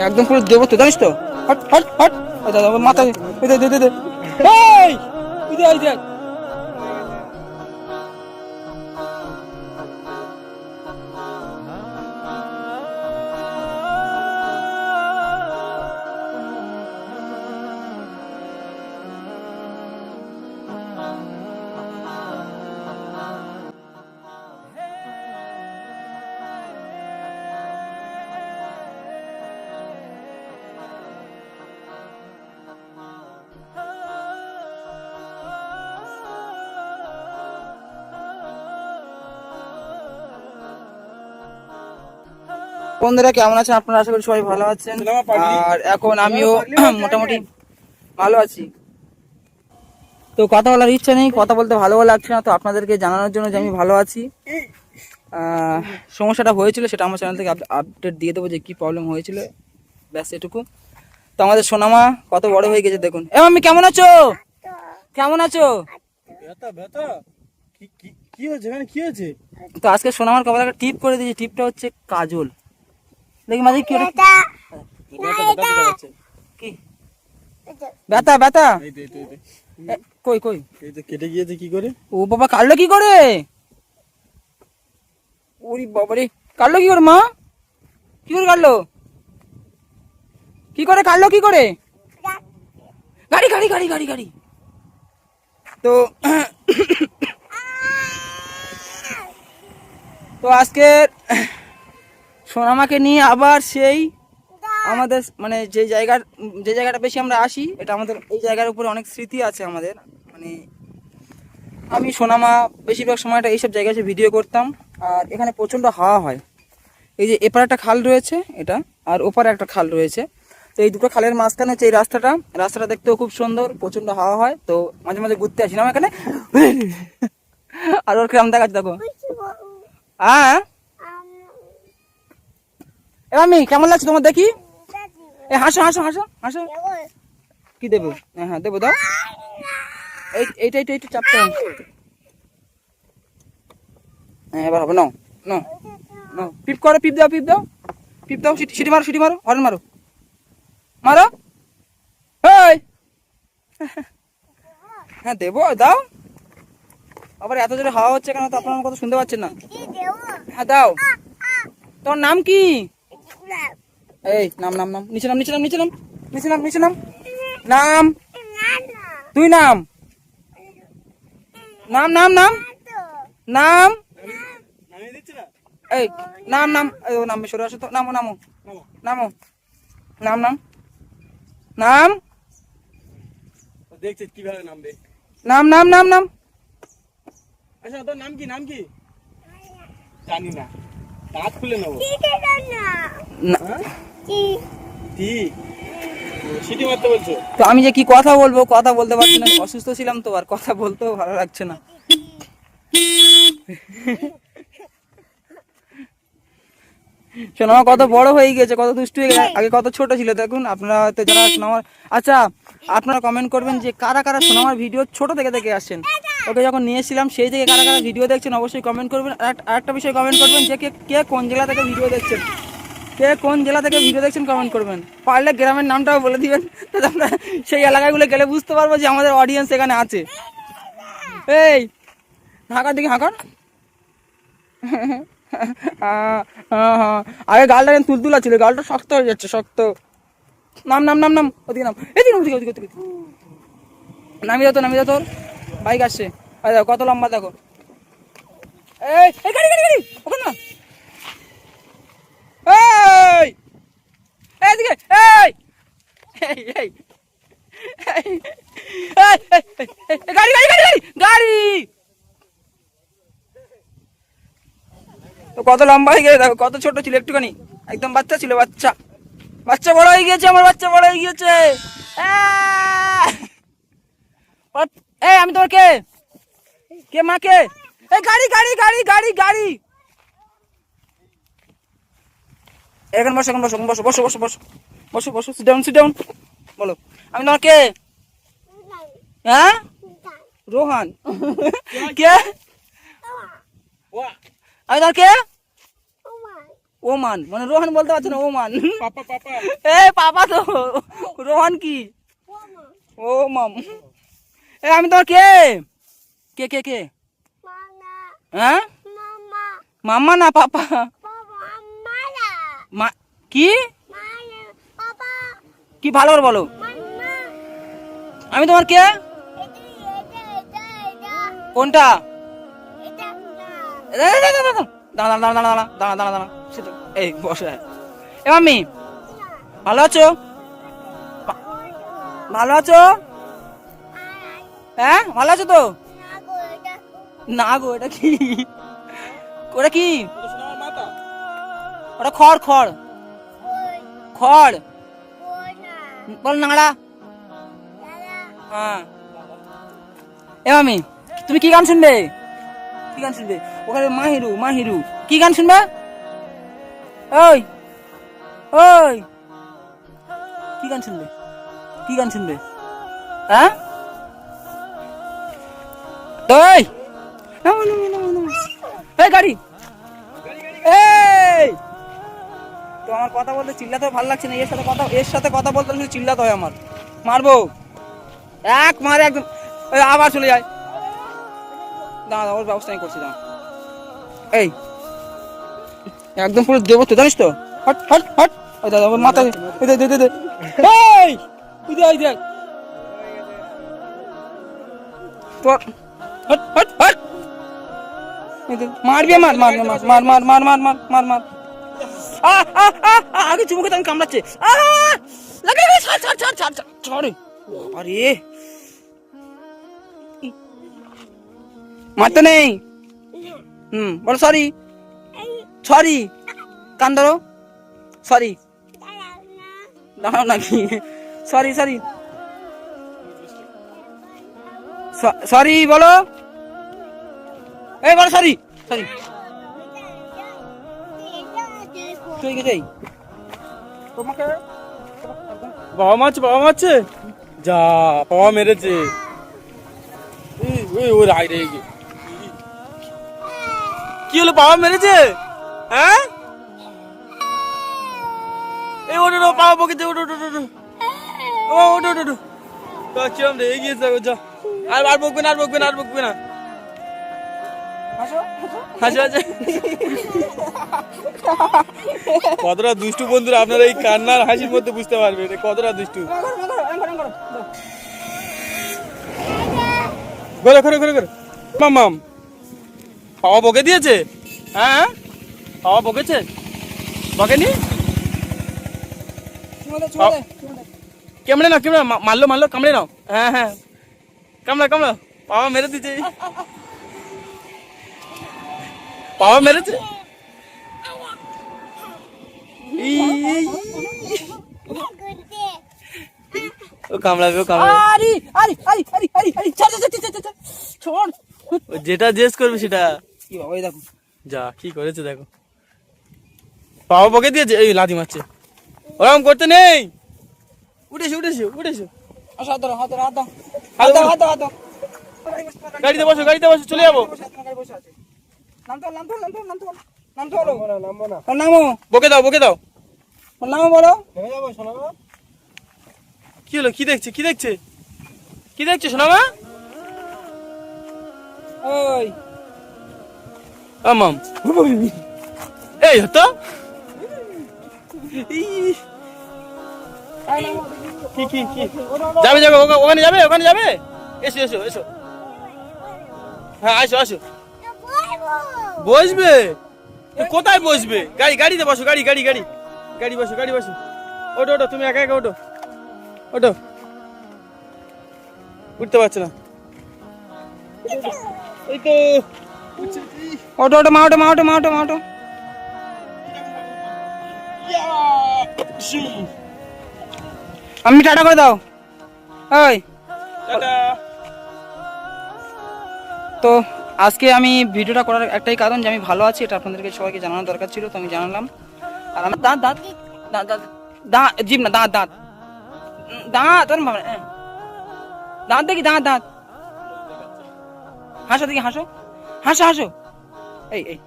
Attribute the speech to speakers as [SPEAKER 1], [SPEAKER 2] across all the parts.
[SPEAKER 1] একদম পুরো দেবো তো, জানিস তো। হট হট হট, মাথায় দে দে দে দে। এই দেখ দেখ। বন্ধুরা কেমন আছেন আপনারা? আশা করি সবাই ভালো আছেন। আর এখন আমিও মোটামুটি ভালো আছি। তো কথা বলার ইচ্ছা নেই, কথা বলতে ভালো লাগছে না, তো আপনাদেরকে জানানোর জন্য যে আমি ভালো আছি। সমস্যাটা হয়েছিল সেটা আমার চ্যানেল থেকে আপডেট দিয়ে দেবো যে কি প্রবলেম হয়েছিল, ব্যাস এটুকু। তো আমাদের সোনামা কত বড় হয়ে গেছে দেখুন। এ মাম্মি কেমন আছো? কেমন আছো?
[SPEAKER 2] কি হয়েছে কি হয়েছে?
[SPEAKER 1] তো আজকে সোনামার কপালে একটা টিপ করে দিয়েছি, টিপটা হচ্ছে কাজল। দেখি মাঝে কি কি ব্যথা ব্যথা কই কই
[SPEAKER 2] কেটে গিয়েছে কি করে?
[SPEAKER 1] ও বাবা, কাটলো কি করে? ওরে বাবারে, কাটলো কি করে মা? কি করে কাটলো? কি করে কাটলো কি করে? গাড়ি গাড়ি গাড়ি গাড়ি গাড়ি। তো তো আজকে সোনামাকে নিয়ে আবার সেই আমাদের মানে যে জায়গাটা বেশি আমরা আসি, এটা আমাদের এই জায়গার উপরে অনেক স্মৃতি আছে আমাদের। মানে আমি সোনামা বেশিরভাগ সময়টা এইসব জায়গায় এসে ভিডিও করতাম। আর এখানে প্রচণ্ড হাওয়া হয়। এই যে এপারে একটা খাল রয়েছে এটা, আর ওপারে একটা খাল রয়েছে। তো এই দুটো খালের মাঝখানে হচ্ছে এই রাস্তাটা দেখতেও খুব সুন্দর, প্রচণ্ড হাওয়া হয়। তো মাঝে মাঝে ঘুরতে আসিলাম এখানে। আর ওর কিরম দেখাচ্ছে দেখো। হ্যাঁ এবার আমি কেমন লাগছে তোমার দেখি? এ হাসো হাসো হাসো হাসো। কি দেবো? হ্যাঁ হ্যাঁ দেবো, দাও। এইটা চাপতে হবে। হ্যাঁ এবার হবে। নাও নাও নাও, পিপ করো, পিপ দাও পিপ দাও পিপ দাও। সিটি মারো, সিটি মারো, হর্ন মারো মারো। এই হ্যাঁ দেবো, দাও। আবার এত জোরে হাওয়া হচ্ছে কেন? তো আপনার আমার কথা শুনতে পাচ্ছেন না। হ্যাঁ দাও। তোর নাম কি? এই নাম নাম নাম, নিচে নাম নিচে নাম নিচে নাম নিচে নাম নিচে নাম। নাম তুই নাম নাম নাম নাম নাম। এই নাম নাম, ও নাম সরে আসো তো। নামো নামো নামো, নাম নাম নাম।
[SPEAKER 2] দেখছিস কিভাবে নামবে?
[SPEAKER 1] নাম নাম নাম নাম।
[SPEAKER 2] আচ্ছা তোর নাম কি? নাম কি জানি না, দাঁত খুলে নেবো। সিটি মারতে বলছো?
[SPEAKER 1] তো আমি যে কি কথা বলবো, কথা বলতে পারছি না, অসুস্থ ছিলাম তো, আর কথা বলতেও ভালো লাগছে না। সোনামা কত বড় হয়ে গেছে, কত দুষ্টু হয়ে গেছে। আগে কত ছোট ছিল দেখুন। আপনারা হয়তো যারা সোনামার, আচ্ছা আপনারা কমেন্ট করবেন যে কারা কারা সোনামার ভিডিও ছোট থেকে দেখে আসছেন। ওকে যখন নিয়ে এসেছিলাম সেই থেকে কারা কারা ভিডিও দেখছেন অবশ্যই কমেন্ট করবেন। আর একটা বিষয় কমেন্ট করবেন যে কে কোন জেলা থেকে ভিডিও দেখছেন, কে কোন জেলা থেকে ভিডিও দেখছেন কমেন্ট করবেন। পারলে গ্রামের নামটাও বলে দিবেন, তাহলে আমরা সেই এলাকাগুলো গেলে বুঝতে পারবো যে আমাদের অডিয়েন্স এখানে আছে। এই হাঁকার দিকে হাঁকার। আগে গালটা তুলতুলা ছিল, গালটা শক্ত হয়ে যাচ্ছে, শক্ত। নাম নাম নাম নাম, ওদিকে নাম, এদিকে ওদিকে ওদিকে ওদিকে। নামিয়ে দাও তো, নামিয়ে দাও। তোর বাইক আসছে, দেখো কত লম্বা দেখো। এই গাড়ি গাড়ি গাড়ি ওখানে না। এই এদিকে এই এই গাড়ি গাড়ি গাড়ি গাড়ি গাড়ি। তো কত লম্বা হয়ে গেছে দেখো, কত ছোট ছিল একটুখানি, একদম বাচ্চা ছিল। বাচ্চা বাচ্চা বড় হয়ে গিয়েছে, আমার বাচ্চা বড় হয়ে গিয়েছে। এই আমি তোমার কে? কে মা কে? এই গাড়ি গাড়ি গাড়ি গাড়ি গাড়ি। এখন বসো, এখন বসো, বসো বসো বসো বসো বসো বসো, সিট ডাউন সিট ডাউন। বলো আমি তোমার কে? হ্যাঁ রোহান। কে? আমি তোমার কে? ওমান মানে রোহান বলতে পারছো না, ওমান।
[SPEAKER 2] পাপা পাপা
[SPEAKER 1] এ পাপা তো, রোহান কি? ও মাম। এ আমি তোমার কে? কে কে কে? হ্যাঁ, মাম্মা না পাপা। কি কি ভালো করে বলো। আমি তোমার কে? কোনটা? দাঁড়া দাঁড়া দাঁড়া দাঁড়া দাঁড়া দাঁড়া দাঁড়া, এই বসে। এ মাম্মি ভালো আছো? ভালো আছো? হ্যাঁ ভালো আছো তো? না গো, এটা কি? ওটা কি?
[SPEAKER 2] সোনামার মাথা।
[SPEAKER 1] ওটা খড় খড় খড় বল, নাড়া। হ্যাঁ। এ মামি তুমি কি গান শুনবে? কি গান শুনবে? ওখানে মাহিরু মাহিরু কি গান শুনবে? ওই ওই কি গান শুনবে? কি গান শুনবে? হ্যাঁ ওই নামো, নামো, নামো, নামো। এই গাড়ি, এই তো আমার কথা বলতে চিল্লাতে ভালো লাগছে না। এর সাথে কথা বলতে শুধু চিল্লাতে হয় আমার। মারবো এক মারে একদম। এই আবার চলে যায়। দাঁড়া ওর ব্যবস্থা আমি করছি, দাঁড়া। এই একদম পুরো দেবো তো, জানিস তো? Hot hot hot. ওই দাদা ওর মাথা, এই দে দে দে দে। এই তুই দে, এই দেখ তোর। Hot hot hot. মারবি, মার মার মার মার মার মার মার মার মার মার। আগে চুমুকে তো আমি কামড়াচ্ছে। লাগে ছাড় ছাড় ছাড় ছাড় ছাড় ছাড়। আরে মারতে নেই। বলো সরি সরি। কান ধরো, সরি। দাঁড়াও নাকি? সরি সরি সরি বলো। এই বলো সরি সরি। তুই কে যাই তোমাকে
[SPEAKER 2] বাবা মারছে, বাবা মারছে। যা বাবা মেরেছে। ওই রাগ রেগে গিয়ে। কি হলো, বাবা মেরেছে? হ্যাঁ এই ওটো বাবা বকেছে, ওটো ওটো ওটো ও ওটো ওটো ওটো। কিরম রেগে গিয়েছে, যা আর বকবে না, আর বকবে না, আর বকবে না। হাসি হাসি। কতটা দুষ্টু বন্ধুরা, আপনারা এই কান্নার হাসির মধ্যে বুঝতে পারবেন কতটা দুষ্টু। ঘরে ঘরে ঘরে ঘরে মাম বাবা বকে দিয়েছে। হ্যাঁ বাবা বকেছে, বকেনি? কেমড়ে নাও, কেমড়ে মারলো মারলো, কামড়ে নাও। হ্যাঁ হ্যাঁ কামড়া কামড়া। বাবা মেরে দিয়েছে, বাবা মেরেছে। ও কামড়াবে, ও কামড়াবে।
[SPEAKER 1] আরে আরে আরে আরে আরে আরে ছাড় ছাড় ছাড় ছাড় ছাড়।
[SPEAKER 2] ও যেটা জেস করবে সেটা।
[SPEAKER 1] কি বাবা, এই দেখো
[SPEAKER 2] যা কি করেছে দেখো। বাবা বকে দিয়েছে, এই লাথি মারছে। ওরকম করতে নেই। উঠেছো উঠেছো উঠেছো।
[SPEAKER 1] হাত ধরো, হাত ধরো, হাত দাও, হাত দাও, হাত দাও, হাত দাও।
[SPEAKER 2] গাড়িতে বসো, গাড়িতে বসো, চলে যাবো।
[SPEAKER 1] নামতে হলো, নামতে হলো, নামতে হলো, নামতে হলো, নামতে হলো। নামবো না, নামো।
[SPEAKER 2] বকে দাও, বকে দাও।
[SPEAKER 1] নামো বলো।
[SPEAKER 2] কি হলো, কি দেখছে, কি দেখছে, কি দেখছে সোনামা?
[SPEAKER 1] ওই
[SPEAKER 2] মাম এই হতো কি কি কি যাবে যাবে, ওখানে যাবে, ওখানে যাবে। এসো এসো এসো। হ্যাঁ আসো আসো। বসবে? কোথায় বসবে? গাড়ি, গাড়িতে বসো, গাড়ি গাড়ি গাড়ি গাড়ি বসো, গাড়ি বসো। ওটো ওটো, তুমি একা একা ওটো ওটো। উঠতে পারছো না, এই তো।
[SPEAKER 1] ওটো ওটো, মা ওটো, মা ওটো, মা ওটো, মা ওটো। আমি টাটা করে দাও। ওই
[SPEAKER 2] টাটা।
[SPEAKER 1] তো আজকে আমি ভিডিওটা করার একটাই কারণ যে আমি ভালো আছি, এটা আপনাদেরকে সবাইকে জানানোর দরকার ছিল, তো আমি জানালাম। আর আমার দাঁত দাঁত দাঁত দাঁত দাঁত জিভ না, দাঁত দাঁত দাঁত দাঁত দেখি, দাঁত দাঁত। হাসো দেখি, হাসো হাসো হাসো। এই এই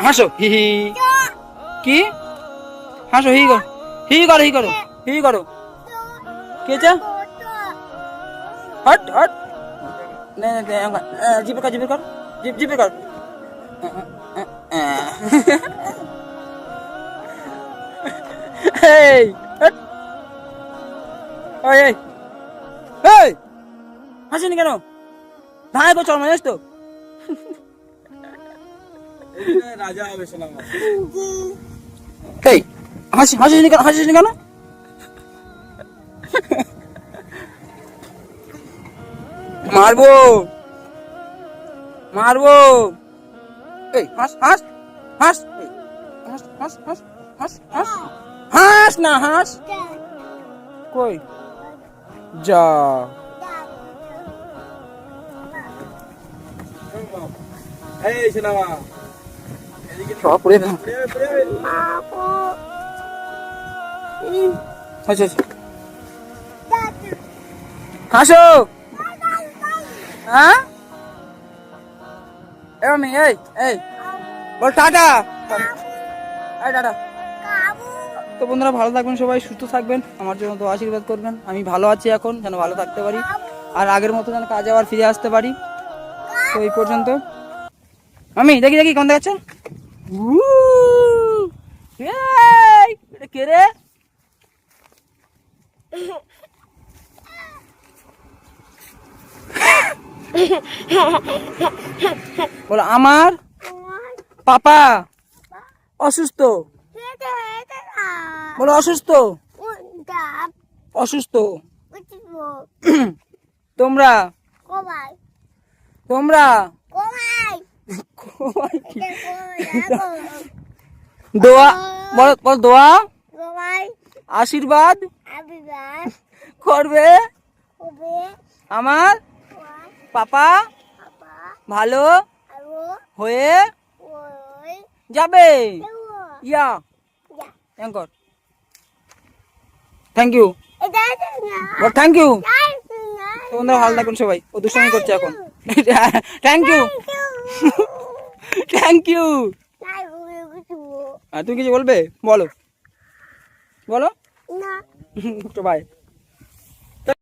[SPEAKER 1] হাসো হি হি। কি হাসো হি করো হি করো হি করো হি করো। কে চা হট হট নে জিপে কর জিপে কর জিপে কর। এই হট ওই এই এই হাসিনি কেন ধায় তো চল মানে তো
[SPEAKER 2] রাজা হবে শোনা
[SPEAKER 1] এই হাসিনি কেন মারবো এই হাস হাস হাস এই, হাস হাস হাস হাস হাস হাস না হাস কই যা
[SPEAKER 2] এই শোনা
[SPEAKER 1] সব পড়ে না আচ্ছা হাসো হ্যাঁ এই বল টাটা এই টাটা। তো বন্ধুরা ভালো থাকবেন, সবাই সুস্থ থাকবেন, আমার জন্য তো আশীর্বাদ করবেন। আমি ভালো আছি এখন, যেন ভালো থাকতে পারি আর আগের মতো যেন কাজে আবার ফিরে আসতে পারি। তো এই পর্যন্ত আমি দেখি কোন দেখাচ্ছে কে রে বলো আমার পাপা অসুস্থ, বলো অসুস্থ অসুস্থ তোমরা দোয়া বল দোয়া আশীর্বাদ করবে আমার পাপা ভালো হয়ে যাবে। Yeah anchor thank you thank you. তোমরা ভালো থাকুন সবাই, ও দুষ্টামি করছে এখন। Thank you thank you. তুমি কিছু বলবে? বলো বাই।